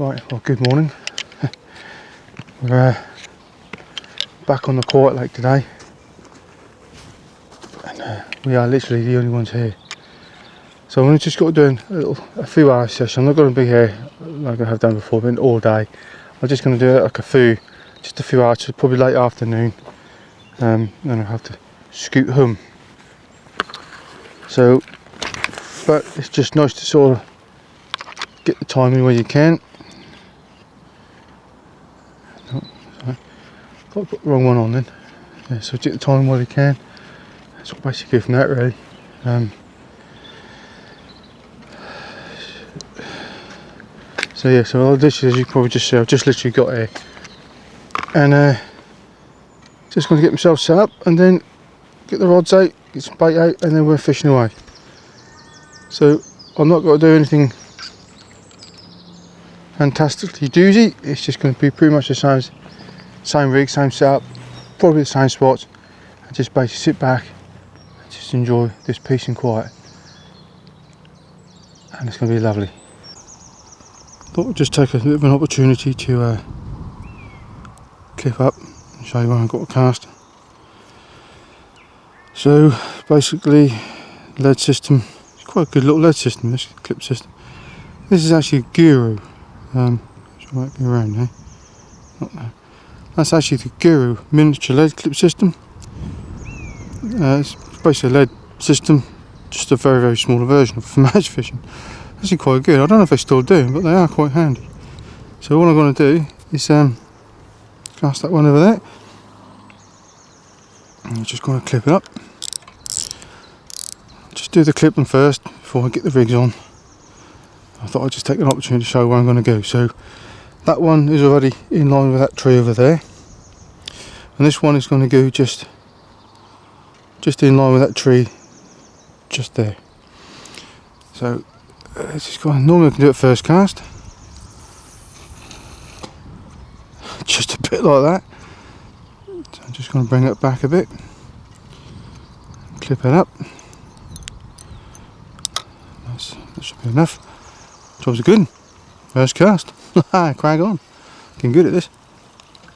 Right, well, good morning. We're back on the quiet lake today, and we are literally the only ones here. So I'm just got to do a few hour session. I'm not going to be here like I have done before, but all day. I'm just going to do like just a few hours, probably late afternoon. Then I'll have to scoot home. So, but it's just nice to sort of get the timing where you can. Got to put the wrong one on then. Yeah, so get the time while you can. That's what basically from that really. So yeah, so I'll literally, as you can probably just see, I've just literally got here, and just going to get myself set up, and then get the rods out, get some bait out, and then we're fishing away. So I'm not going to do anything fantastically doozy. It's just going to be pretty much the same rig, same setup, probably the same spots. I just basically sit back and just enjoy this peace and quiet, and it's going to be lovely. Thought we'd just take a bit of an opportunity to clip up and show you where I've got a cast. So basically, lead system. It's quite a good little lead system, this clip system. This is actually a Guru. Which might be around now. Not there. That's actually the Guru miniature lead clip system. It's basically a lead system, just a very, very small version of match fishing. Actually quite good. I don't know if they still do, but they are quite handy. So all I'm going to do is cast that one over there. And I'm just going to clip it up. Just do the clipping first before I get the rigs on. I thought I'd just take an opportunity to show where I'm going to go. So that one is already in line with that tree over there, and this one is going to go just in line with that tree just there. So it's just going. Normally I can do it first cast, just a bit like that. So I'm just going to bring it back a bit, clip it up. That should be enough. Job's a good. First cast. Crack on. Getting good at this.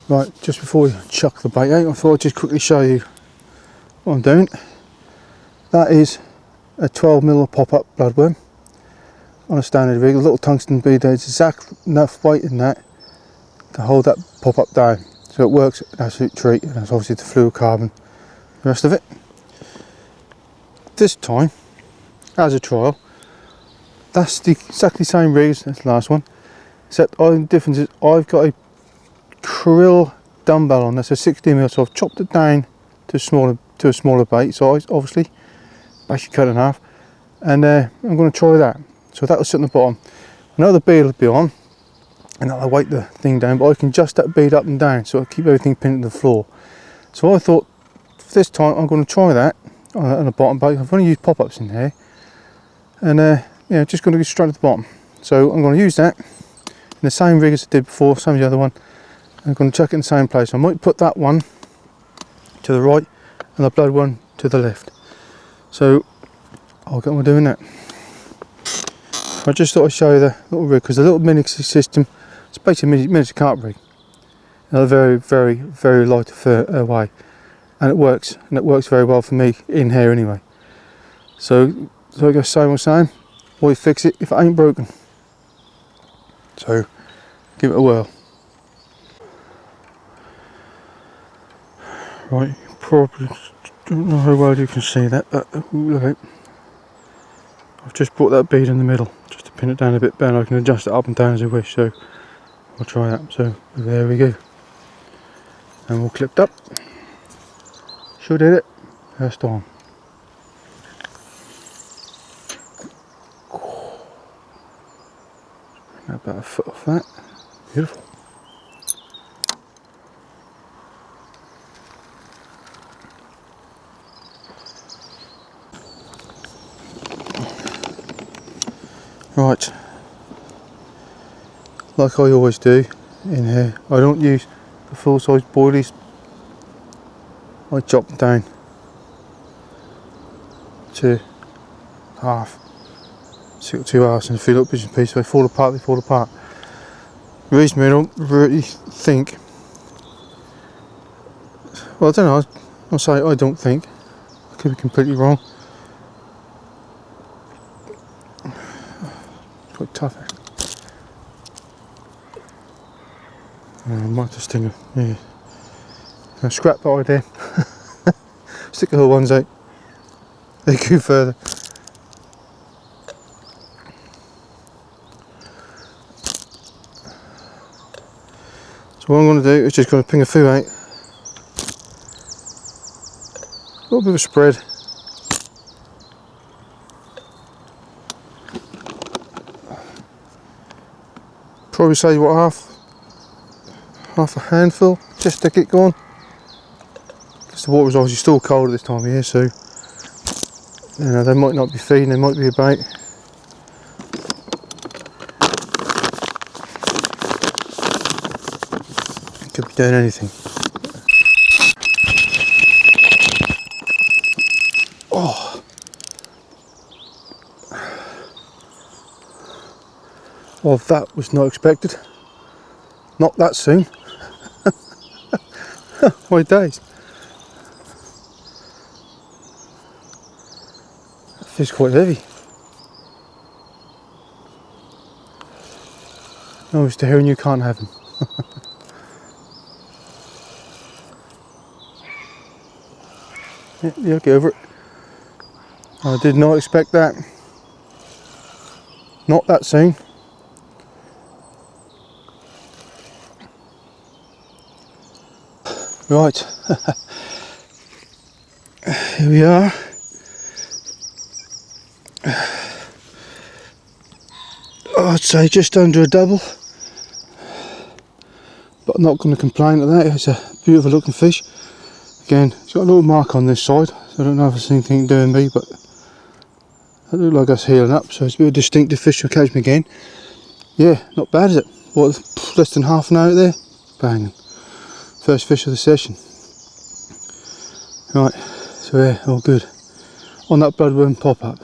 Right, just before we chuck the bait out, I thought I'd just quickly show you what I'm doing. That is a 12mm pop-up bloodworm on a standard rig. A little tungsten bead there. It's exactly enough weight in that to hold that pop-up down. So it works an absolute treat, and that's obviously the fluorocarbon, the rest of it. This time, as a trial, that's exactly the same rig as the last one, except the difference is I've got a krill dumbbell on there, so 16mm, so I've chopped it down to a smaller bait size, obviously, basically cut it in half, and I'm going to try that. So that will sit on the bottom. I know the bead will be on, and I'll weight the thing down, but I can adjust that bead up and down, so I keep everything pinned to the floor. So I thought, this time I'm going to try that on the bottom bait. I've only used pop-ups in here, and yeah, just going to go straight to the bottom. So I'm going to use that in the same rig as I did before, same as the other one. I'm going to chuck it in the same place. I might put that one to the right and the blood one to the left. So I'll get on with doing that. I just thought I'd show you the little rig, because the little mini system, it's basically a miniature carp rig in a very, very, very light way, and it works very well for me in here anyway. So I guess same was saying, why fix it if it ain't broken? So give it a whirl. Right, you probably don't know how well you can see that, but look out. I've just brought that bead in the middle just to pin it down a bit better. I can adjust it up and down as I wish, so I'll try that. So there we go, and we're clipped up. Should hit it first time. About a foot off that. Beautiful. Right, like I always do in here, I don't use the full size boilies. I chop them down to half, 2 hours, and if you look piece and piece, they fall apart, reason I don't really think, well I don't know, I'll say I don't think, I could be completely wrong. It's quite tough actually. I might just think of, yeah, I'll scrap that idea. Stick the whole ones out, they go further. So what I'm going to do is just going to ping a few out, a little bit of a spread. Probably say what, half a handful, just to get going. Because the water is obviously still cold at this time of year, so you know, they might not be feeding, they might be about. Could be doing anything. Oh, well, that was not expected. Not that soon. My days. That feels quite heavy. No, Mr. Heron, you can't have him. Yeah, get over it. I did not expect that. Not that soon. Right. Here we are. I'd say just under a double. But I'm not going to complain at that. It's a beautiful looking fish. Again, it's got a little mark on this side. So I don't know if it's anything doing me, but it looked like it's healing up. So it's a bit of a distinctive fish to catch me again. Yeah, not bad, is it? What, less than half an hour out there? Banging. First fish of the session. Right, so yeah, all good. On that bloodworm pop-up.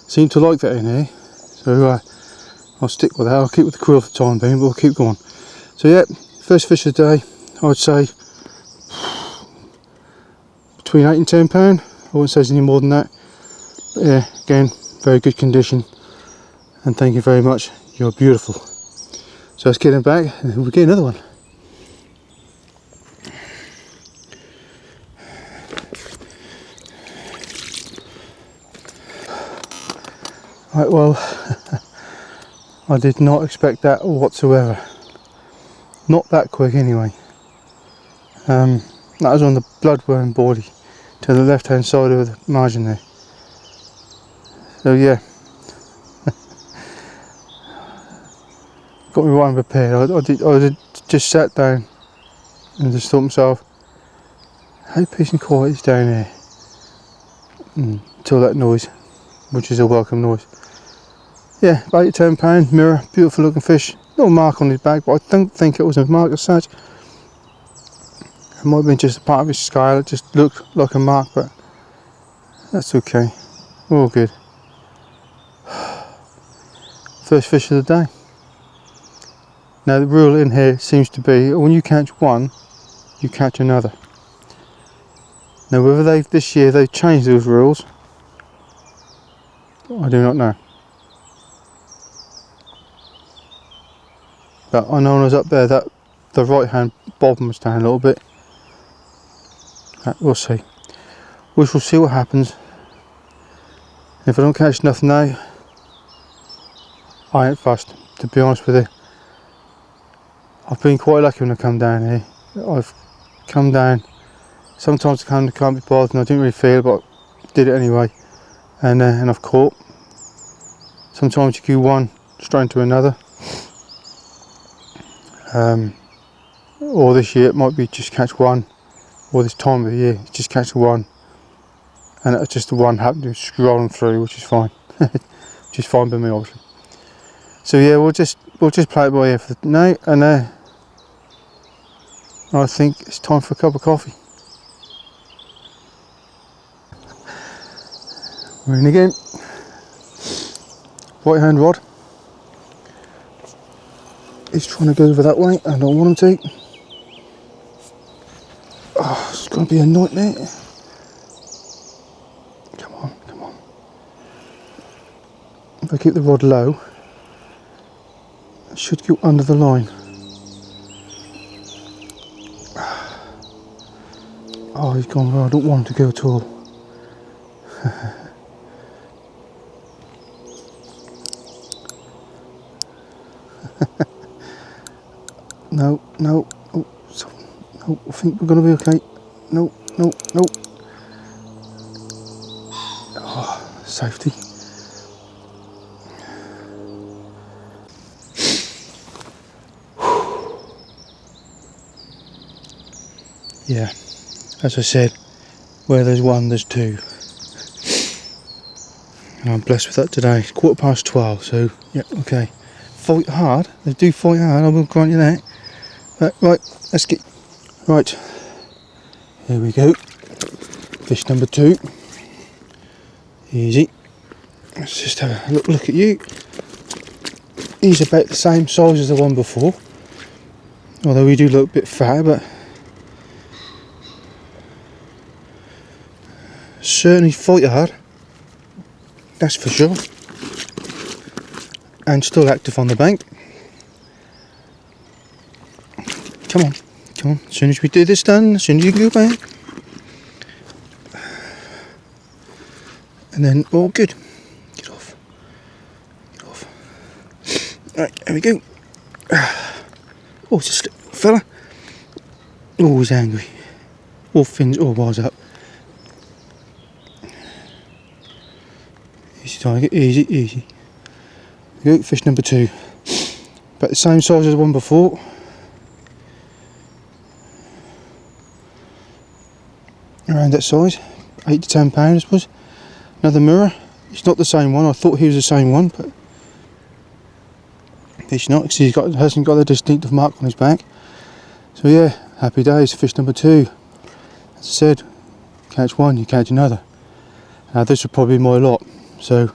Seem to like that in here. So I'll stick with that. I'll keep with the krill for the time being, but we'll keep going. So yeah, first fish of the day, I would say between 8 and £10. I wouldn't say any more than that. But yeah, again, very good condition. And thank you very much. You're beautiful. So let's get him back and we'll get another one. Right, well, I did not expect that whatsoever. Not that quick anyway. That was on the bloodworm body to the left hand side of the margin there. So yeah, got me right prepared. I just sat down and just thought to myself, how peace and quiet is down here until that noise, which is a welcome noise. Yeah, about £10 mirror, beautiful looking fish. No mark on his back, but I don't think it was a mark as such. It might have been just a part of his scale, it just looked like a mark, but that's okay. All good. First fish of the day. Now the rule in here seems to be when you catch one, you catch another. Now whether this year they've changed those rules, I do not know. But I know when I was up there that the right hand bobbing was down a little bit. We'll see. We shall see what happens. If I don't catch nothing now, I ain't fussed, to be honest with you. I've been quite lucky when I come down here. I've come down, sometimes I can't be bothered and I didn't really feel it, but I did it anyway. And I've caught. Sometimes you go one straight into another. Or this year it might be just catch one, or this time of the year just catch one. And it's just the one happened to scroll on through, which is fine. Which is fine by me obviously. So yeah, we'll just play it by ear for now, and I think it's time for a cup of coffee. We're in again. Right hand rod. He's trying to go over that way. I don't want him to. Oh, it's going to be a nightmare. Come on, come on. If I keep the rod low, it should go under the line. Oh, he's gone where I don't want him to go at all. No, no, oh, no, I think we're going to be okay. No, no, no. Oh, safety. Yeah, as I said, where there's one, there's two. And I'm blessed with that today. It's 12:15, so yeah, okay. Fight hard. They do fight hard, I will grant you that. But, right, let's get. Right, here we go. Fish number 2. Easy. Let's just have a look at you. He's about the same size as the one before. Although he do look a bit fatter, but certainly fight hard. That's for sure. And still active on the bank. Come on, come on. As soon as we do this done, as soon as you can go back. And then, all good. Get off. Get off. Right, there we go. Oh, it's a slip, fella. Oh, he's angry. All fins, all bars up. Easy target, easy, easy. There we go, fish number 2. About the same size as the one before. Around that size, 8 to 10 pounds, I suppose. Another mirror. It's not the same one. I thought he was the same one, but he's not, because hasn't got a distinctive mark on his back. So yeah, happy days. Fish number 2. As I said, catch one, you catch another. Now this would probably be my lot. So,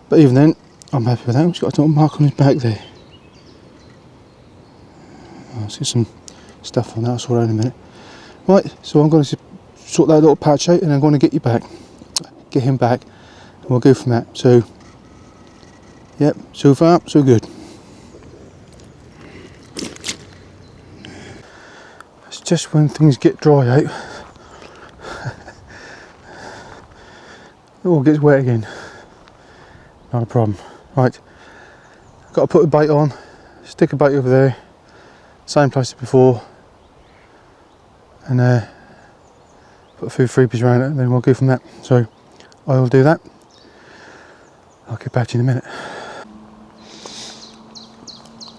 but even then, I'm happy with that. He's got a little mark on his back there. Let's get some stuff on that. I'll sort out in a minute. Right, so I'm going to sort that little patch out, and I'm going to get you back, get him back, and we'll go from that. So, yep, so far so good. It's just when things get dry out, it all gets wet again. Not a problem. Right, got to put a bait on, stick a bait over there, same place as before, and put a few freebies around it, and then we'll go from that. So I will do that. I'll get back to you in a minute.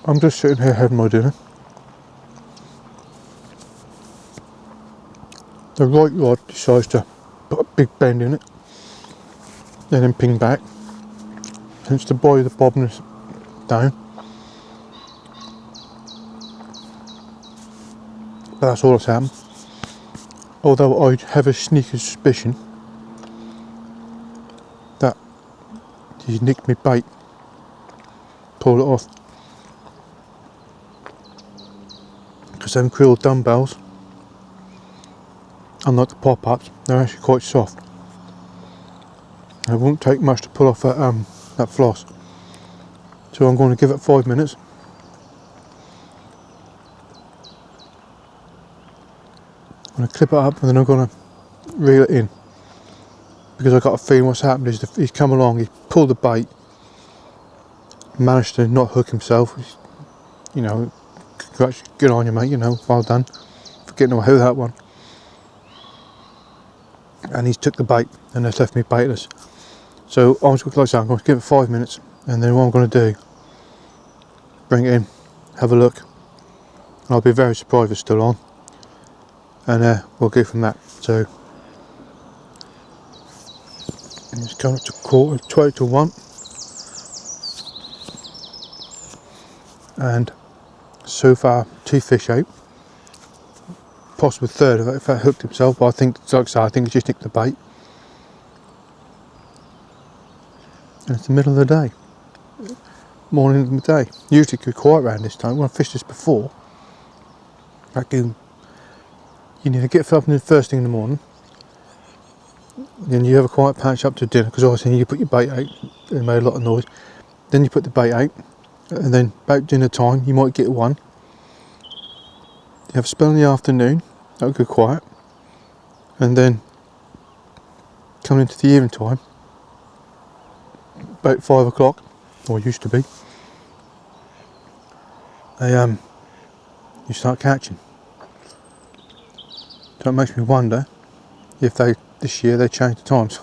I'm just sitting here having my dinner. The right rod decides to put a big bend in it, then ping back. Tends to buoy the bobbiness down. But that's all that's happened. Although I have a sneaky suspicion that he's nicked me bait, pulled it off. Because them krill dumbbells, unlike the pop-ups, they're actually quite soft. It won't take much to pull off that floss. So I'm going to give it 5 minutes. I'm going to clip it up, and then I'm going to reel it in. Because I've got a feeling what's happened is he's come along, he's pulled the bait, managed to not hook himself. You know, good on you, mate, you know, well done for getting away with that one. And he's took the bait and it's left me baitless. So I'm going to give it 5 minutes, and then what I'm going to do, bring it in, have a look, and I'll be very surprised if it's still on, and we'll go from that. So it's coming up to 12 to 1, and so far 2 fish out, possible third if that hooked himself, but I think, like I say, I think it's just nicked the bait. And it's the middle of the day. morning and midday. Usually it could be quiet around this time. When I fished this before, raccoon, you need to get up in the first thing in the morning, then you have a quiet patch up to dinner, because obviously you put your bait out, it made a lot of noise, then you put the bait out, and then about dinner time you might get one. You have a spell in the afternoon, that would go quiet, and then coming into the evening time, about 5 o'clock, or used to be, you start catching. So it makes me wonder if this year they changed the times.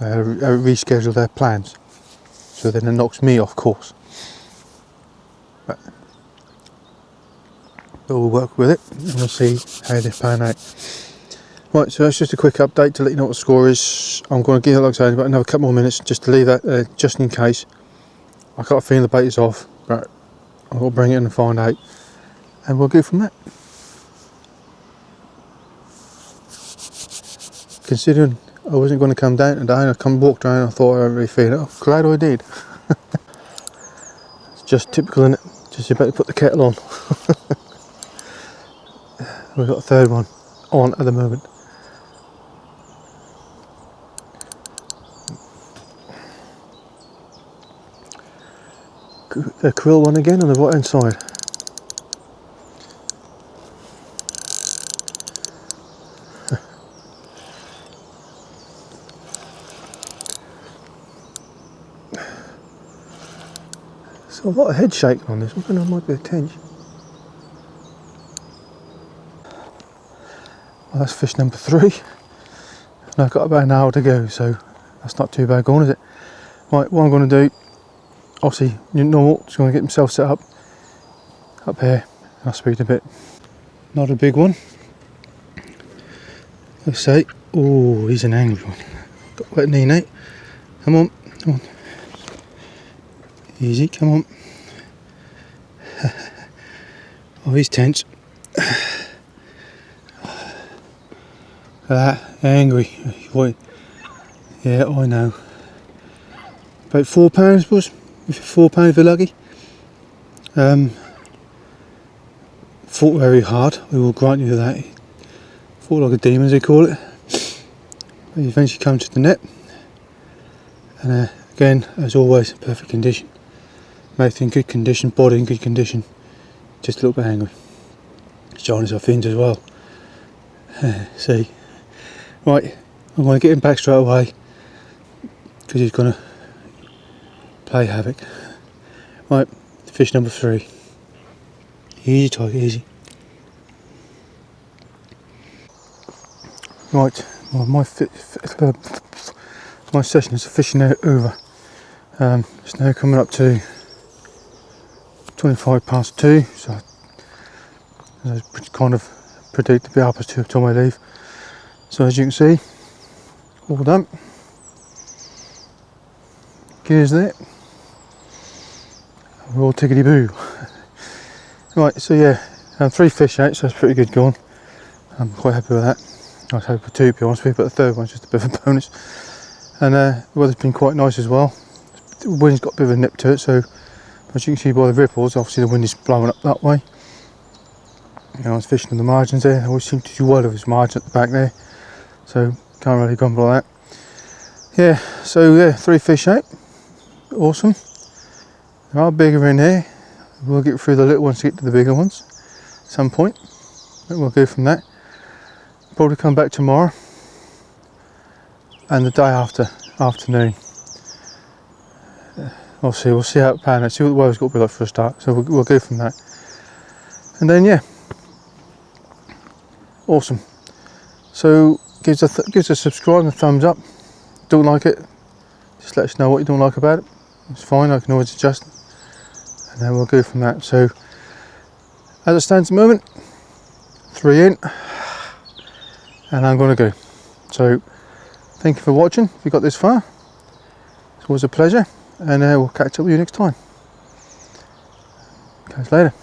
They rescheduled their plans, so then it knocks me off course. But we'll work with it and we'll see how they pan out. Right, so that's just a quick update to let you know what the score is. I'm going to give it, like I said, about another couple more minutes just to leave that there, just in case. I got a feeling the bait is off, but I'll bring it in and find out, and we'll go from that. Considering I wasn't going to come down today, and I walked down and I thought I wasn't really feeling it. Oh, glad I did. It's just typical, isn't it? Just about to put the kettle on. We've got a third one on at the moment. The krill one again on the right hand side. So a lot of head shaking on this. I think I might be a tinge. Well, that's fish number 3. And I've got about an hour to go, so that's not too bad going, is it? Right, what I'm going to do, obviously, normal, just going to get myself set up here, and I'll speak in a bit. Not a big one. Let's say, oh, he's an angry one. Got wet knee now. Come on, come on. Easy, come on. Oh, he's tense. Angry. Yeah, I know. About £4, boys. £4 if you're lucky. Fought very hard, we will grant you that. Fought like a demon, as they call it. But he eventually comes to the net. And again, as always, perfect condition. Mouth in good condition, body in good condition. Just a little bit angry. He's joining himself in as well. See. Right, I'm going to get him back straight away, because he's going to play havoc. Right, fish number 3. Easy, tiger, easy. Right, well, my session is fishing now over. It's now coming up to 25 past 2, so I kind of predict to be up to till I leave. So as you can see, all done. Gears there. We're all tickety boo. Right, so yeah, 3 fish out, so that's pretty good going. I'm quite happy with that. I was hoping for 2 to be honest with you, but the third one's just a bit of a bonus. And the weather's been quite nice as well. The wind's got a bit of a nip to it, so as you can see by the ripples, obviously the wind is blowing up that way. You know, I was fishing on the margins there. I always seem to do well with his margin at the back there, so can't really grumble at that. Yeah, so yeah, 3 fish out. Awesome. There are bigger in there. We'll get through the little ones to get to the bigger ones at some point. But we'll go from that. Probably come back tomorrow and the day afternoon. We'll see how it pans out, see what the weather's got to be like for a start. So we'll go from that. And then yeah, awesome. So gives a subscribe and a thumbs up. Don't like it, just let us know what you don't like about it. It's fine, I can always adjust, and then we'll go from that. So as it stands at the moment, 3 in, and I'm going to go. So thank you for watching. If you got this far, it's always a pleasure, and we'll catch up with you next time. Catch you later.